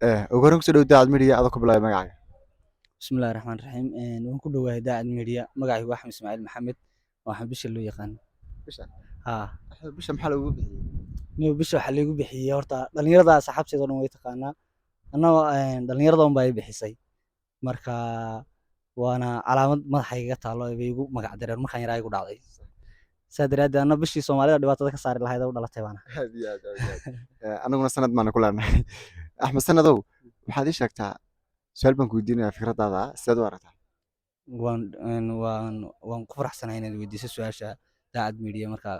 ugu horreyn kusoo dhawaad Daacad Media adoo ku bilaabay magacaaga. bismillahi raxmaani raxiim waan ku dhowahay daacad media magacaygu waa axmed ismaaciil maxamed waxaan bisha loo yaqaan Bisha haa bisha maxaa lagugu bixiyey? niyo bisha waxaa laygu bixiyey horta dhalinyarada saxaabteeda oo dhan way taqaanaa annagoo dhalinyarada un baa i bixisay marka waana calaamad madaxayga taalo ay bay igu magac dareen markaan yaraa igu dhacday saa daraaddeed anna bishii soomaalida dhibaatada ka saari lahayd u dhalatay baana Aad iyo aad aad iyo aad. Anaguna sanad baana ku leenahay. Axmed sanadow waxaad ii sheegtaa su'aal baan ku weydiinayaa fikradaada sidaad u aragtaa? waan ku faraxsanahay inaad weydiiso su-aasha daacad media marka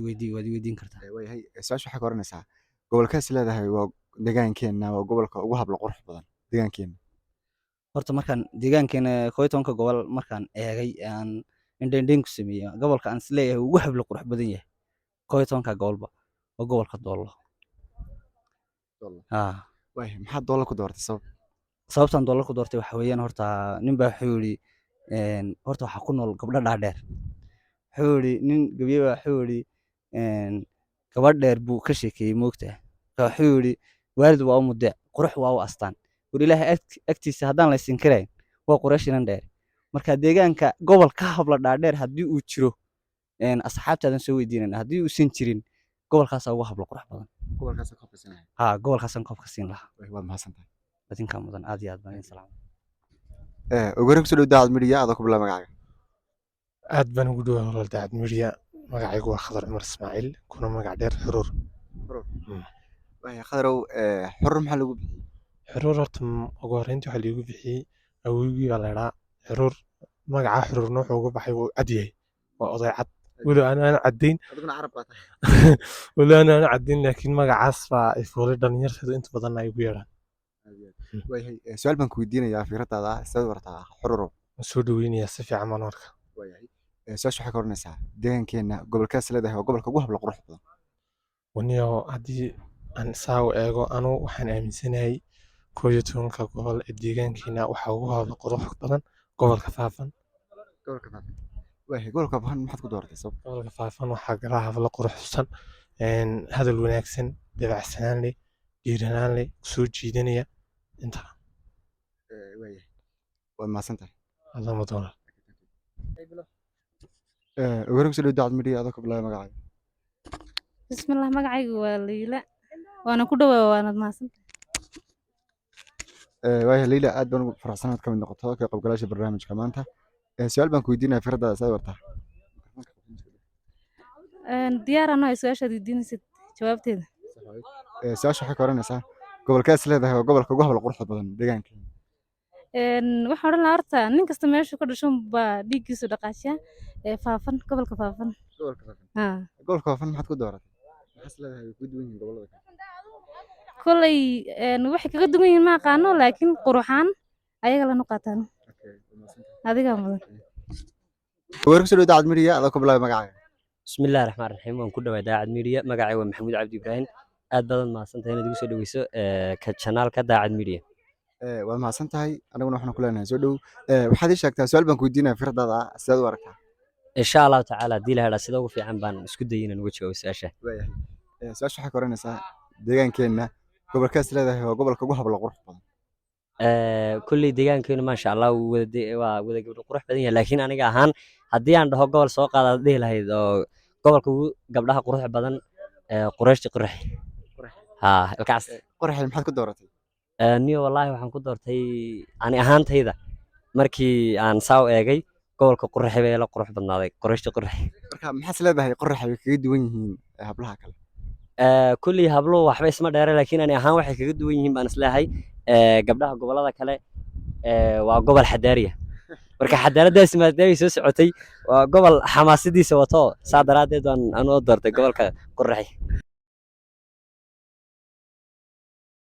waad i weydiin kartaa Waayahay su-aasha waxaa ka oranaysaa gobolkaas leedahay waa deegaankeenna waa gobolka ugu habla qurux badan deegaankeenna. horta markaan deegaankeena 11 gobol markaan eegay aan indhaindhayn ku sameeyay gobolka aan isleeyahay ugu hablo qurux badan yahay 11 gobolba waa gobolka Doolo Waayahay maxaad Doolo ku doortay sabab? sababtaan Doolo ku doortay waxa weeyaan horta nin baa wuxuu yidhi horta waxaa ku nool gabdho dhaadheer wuxuu yidhi nin gabyey baa wuxuu yidhi gabadh dheer buu ka sheekeeyey moogtaa wuxuu yidhi waalid waa u mudeec qurux waa u astaan war ilaahay agtiisa haddaan la isin karayn waa qurashinan dheer marka deegaanka gobol ka habla dhaadheer haddii uu jiro asxaabtaadan soo weydiinayna haddii uusan jirin gobolkaasaa ugu hablo qurux badan Gobolkaas ka fiirsanahay. haa gobolkaasaan koobka siin lahaa Waad mahadsantahay. adinkaa mudan aad iyo aad baan idin salaam ugu horreyn kusoo dhawaad Daacad Media adoo ku bilaabay magacaaga. aad baan ugu dhawahay walaal Daacad Media magacaygu waa Khadar Cumar Ismaaciil kuna magac dheer Xuruur. Waayahay Khadarow xurur maxaa lagu bixiyey? Xuruur horta ugu horreyntii waxaa liigu bixiyey awowgii baa la idhaa Xuruur magaca Xuruurna wuxuu uga baxay wuu cad yahay waa oday cad weli aan caddayn Adiguna carab baa tahay. weli aan caddayn laakiin magacaas baa ay fuulay dhalinyarteedu inta badan ay ugu yeedhaan. waayahay su'aal baan ku weydiinayaa fikradaada sidaad u aragtaa xururow? waan soo dhaweynayaa si fiican baan u arkaa. waayahay su-aasha waxaa ka oranaysaa deegaankeenna gobolkaas leedahay waa gobolka ugu habla qurux badan. waniyo haddii aan saa u eego anu waxaan aaminsanahay 11 gobol ee deegaankeena waxaa ugu habla qurux badan gobolka Faafan. gobolka Faafan. waayahay gobolka Faafan maxaad ku dooratay sabab? gobolka Faafan waxaa gala hablo quruxsan hadal wanaagsan dabacsanaan leh dhiiranaan leh soo jiidanaya inta waayahay waad mahadsantahay. alla madoona ugu horreyn kusoo dhawaad Daacad Media adoo ku bilaabay magacaaga. bismillah magacaygu waa Liila waana ku dhawaa waanad mahadsantahay waayahay Liila aad baan ugu faraxsanahay inaad ka mid noqoto ka qaybgalayaasha barnaamijka maanta. su'aal baan ku weydiinayaa fikradaada sidaad u aragtaa? diyaar anoo su-aashaad weydiinaysid jawaabteeda su-aasha waxay ka oranaysaa gobolkaas leedahay waa gobolka ugu habla quruxda badan deegaankeena. waxaan odhan lahaa horta nin kasta meeshu ka dhasho baa dhiiggiisu dhaqaashiya Faafan gobolka Faafan gobolka Faafan. haa gobolka Faafan maxaad ku dooratay? maxaad leedahay way ku duwan yihiin gobollada kale? kolay waxay kaga duwan yihiin ma aqaano laakiin quruxaan ayaga lanu qaataan adigaa mudan ugu horreyn kusoo dhawaad Daacad Media adoo ku bilaabay magacaaga. bismillahi raxmaani raxiim waan ku dhawahay Daacad Media magacayga waa maxamuud cabdi ibraahim aad badan mahadsantahay inaad igu soo dhaweyso ka janaalka Daacad Media waad mahadsantahay anaguna waxaan ku leenahay soo dhow. waxaad ii sheegtaa su'aal baan ku weydiinayaa fikradaada sidaad u aragtaa? insha allahu tacaala haddii la helaa sida ugu fiican baan isku dayay inaan uga jawaabo su-aasha waayahay su-aasha waxay ka oranaysaa deegaankeenna gobolkaas leedahay waa gobolka ugu habla qurux badan. kulley deegaankeenu maasha allah waa wada gabdho qurux badan yahay laakiin aniga ahaan haddii aan dhaho gobol soo qaadaad dhihi lahayd oo gobolka ugu gabdhaha qurux badan qurayshti qurux haa ilkaas qoraxay maxaad ku dooratay? niyo wallaahi waxaan ku doortay ani ahaantayda markii aan saa u eegay gobolka qurxi bay la qurux badnaaday qurayshti qurxi marka maxaad leedahay qoraxay way kaga duwan yihiin hablaha kale? kulley habluhu waxba isma dheere laakiin ani ahaan waxay kaga duwan yihiin baan isleeyahay gabdhaha gobollada kale waa gobol xadaariya marka xadaaradaasi maadaamay soo socotay waa gobol xamaasadiisa wato saa daraaddeed baan anoo doortay gobolka qurxi